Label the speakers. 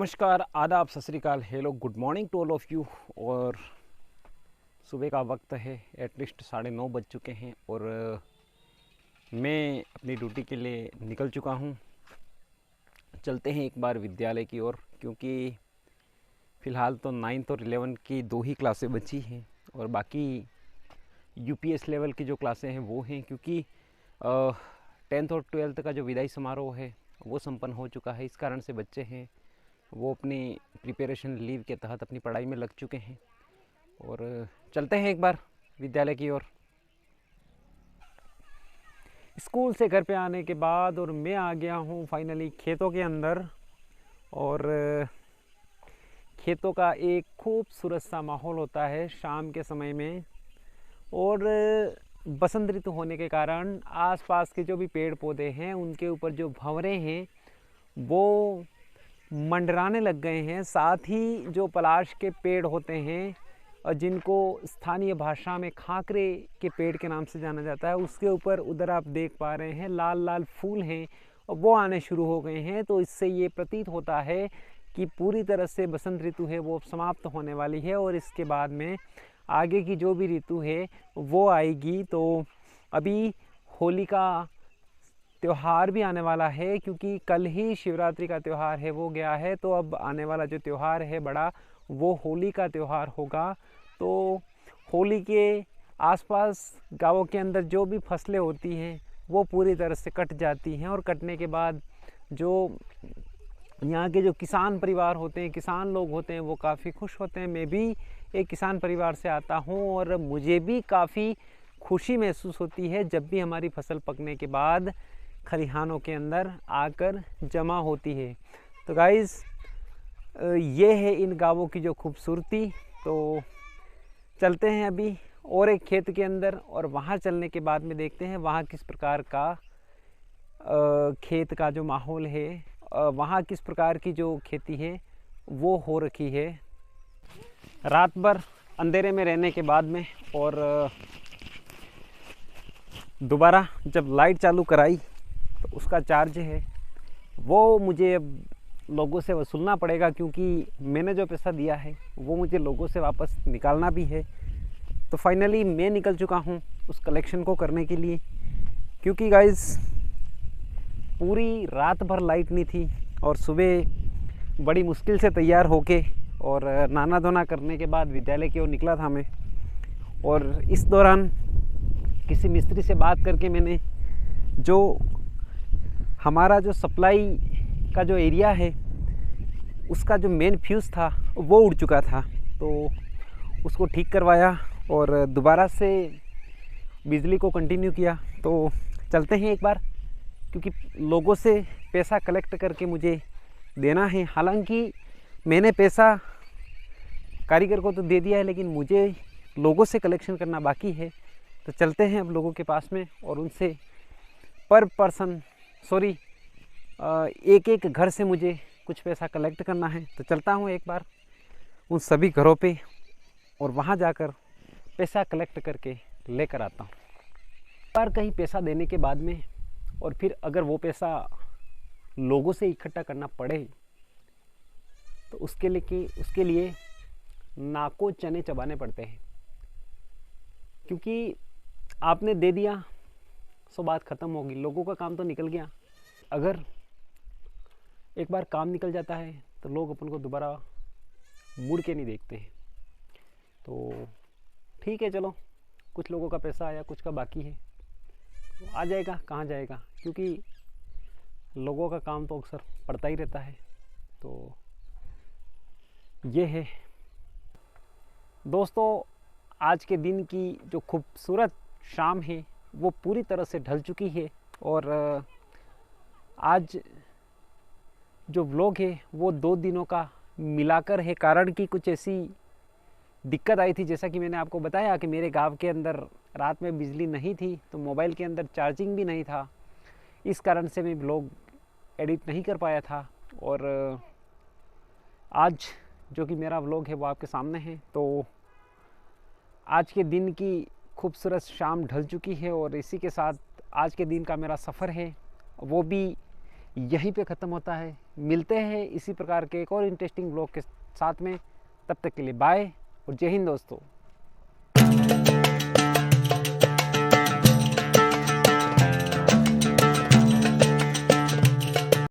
Speaker 1: नमस्कार, आदाब, सत श्री अकाल, hello, good morning to all of you. और सुबह का वक्त है, एटलीस्ट 9:30 बज चुके हैं और मैं अपनी ड्यूटी के लिए निकल चुका हूँ। चलते हैं एक बार विद्यालय की ओर, क्योंकि फ़िलहाल तो 9th और 11th की 2 ही क्लासें बची हैं और बाकी यूपीएस लेवल की जो क्लासें हैं वो हैं, क्योंकि 10th और 12th का जो विदाई समारोह है वो संपन्न हो चुका है। इस कारण से बच्चे हैं वो अपनी प्रिपरेशन लीव के तहत अपनी पढ़ाई में लग चुके हैं और चलते हैं एक बार विद्यालय की ओर। स्कूल से घर पे आने के बाद और मैं आ गया हूँ फाइनली खेतों के अंदर, और खेतों का एक खूबसूरत सा माहौल होता है शाम के समय में। और बसंत ऋतु होने के कारण आसपास के जो भी पेड़ पौधे हैं उनके ऊपर जो भंवरे हैं वो मंडराने लग गए हैं। साथ ही जो पलाश के पेड़ होते हैं और जिनको स्थानीय भाषा में खाकरे के पेड़ के नाम से जाना जाता है, उसके ऊपर उधर आप देख पा रहे हैं लाल लाल फूल हैं और वो आने शुरू हो गए हैं। तो इससे ये प्रतीत होता है कि पूरी तरह से बसंत ऋतु है वो समाप्त होने वाली है और इसके बाद में आगे की जो भी ऋतु है वो आएगी। तो अभी होली का त्यौहार भी आने वाला है, क्योंकि कल ही शिवरात्रि का त्यौहार है वो गया है। तो अब आने वाला जो त्यौहार है बड़ा, वो होली का त्यौहार होगा। तो होली के आसपास गांवों के अंदर जो भी फसलें होती हैं वो पूरी तरह से कट जाती हैं और कटने के बाद जो यहाँ के जो किसान परिवार होते हैं, किसान लोग होते हैं, वो काफ़ी खुश होते हैं। मैं भी एक किसान परिवार से आता हूँ और मुझे भी काफ़ी खुशी महसूस होती है जब भी हमारी फसल पकने के बाद खलिहानों के अंदर आकर जमा होती है। तो गाइज़, ये है इन गांवों की जो खूबसूरती। तो चलते हैं अभी और एक खेत के अंदर, और वहाँ चलने के बाद में देखते हैं वहाँ किस प्रकार का खेत का जो माहौल है, वहाँ किस प्रकार की जो खेती है वो हो रखी है। रात भर अंधेरे में रहने के बाद में और दोबारा जब लाइट चालू कराई तो उसका चार्ज है वो मुझे अब लोगों से वसूलना पड़ेगा, क्योंकि मैंने जो पैसा दिया है वो मुझे लोगों से वापस निकालना भी है। तो फाइनली मैं निकल चुका हूँ उस कलेक्शन को करने के लिए, क्योंकि गाइस पूरी रात भर लाइट नहीं थी और सुबह बड़ी मुश्किल से तैयार होके और नहाना धोना करने के बाद विद्यालय की ओर निकला था मैं। और इस दौरान किसी मिस्त्री से बात करके मैंने जो हमारा जो सप्लाई का जो एरिया है उसका जो मेन फ्यूज़ था वो उड़ चुका था, तो उसको ठीक करवाया और दोबारा से बिजली को कंटिन्यू किया। तो चलते हैं एक बार, क्योंकि लोगों से पैसा कलेक्ट करके मुझे देना है। हालांकि मैंने पैसा कारीगर को तो दे दिया है, लेकिन मुझे लोगों से कलेक्शन करना बाकी है। तो चलते हैं अब लोगों के पास में और उनसे पर पर्सन एक एक घर से मुझे कुछ पैसा कलेक्ट करना है। तो चलता हूँ एक बार उन सभी घरों पे और वहाँ जाकर पैसा कलेक्ट करके लेकर आता हूँ। पर कहीं पैसा देने के बाद में और फिर अगर वो पैसा लोगों से इकट्ठा करना पड़े तो उसके लिए नाको चने चबाने पड़ते हैं, क्योंकि आपने दे दिया सो बात ख़त्म होगी, लोगों का काम तो निकल गया। अगर एक बार काम निकल जाता है तो लोग अपन को दोबारा मुड़ के नहीं देखते हैं। तो ठीक है, चलो, कुछ लोगों का पैसा आया, कुछ का बाकी है, तो आ जाएगा, कहाँ जाएगा, क्योंकि लोगों का काम तो अक्सर पड़ता ही रहता है। तो ये है दोस्तों, आज के दिन की जो खूबसूरत शाम है वो पूरी तरह से ढल चुकी है। और आज जो व्लॉग है वो 2 दिनों का मिलाकर है, कारण कि कुछ ऐसी दिक्कत आई थी, जैसा कि मैंने आपको बताया कि मेरे गांव के अंदर रात में बिजली नहीं थी, तो मोबाइल के अंदर चार्जिंग भी नहीं था। इस कारण से मैं व्लॉग एडिट नहीं कर पाया था। और आज जो कि मेरा व्लॉग है वो आपके सामने है। तो आज के दिन की खूबसूरत शाम ढल चुकी है और इसी के साथ आज के दिन का मेरा सफ़र है वो भी यहीं पे ख़त्म होता है। मिलते हैं इसी प्रकार के एक और इंटरेस्टिंग ब्लॉग के साथ में। तब तक के लिए बाय और जय हिंद दोस्तों।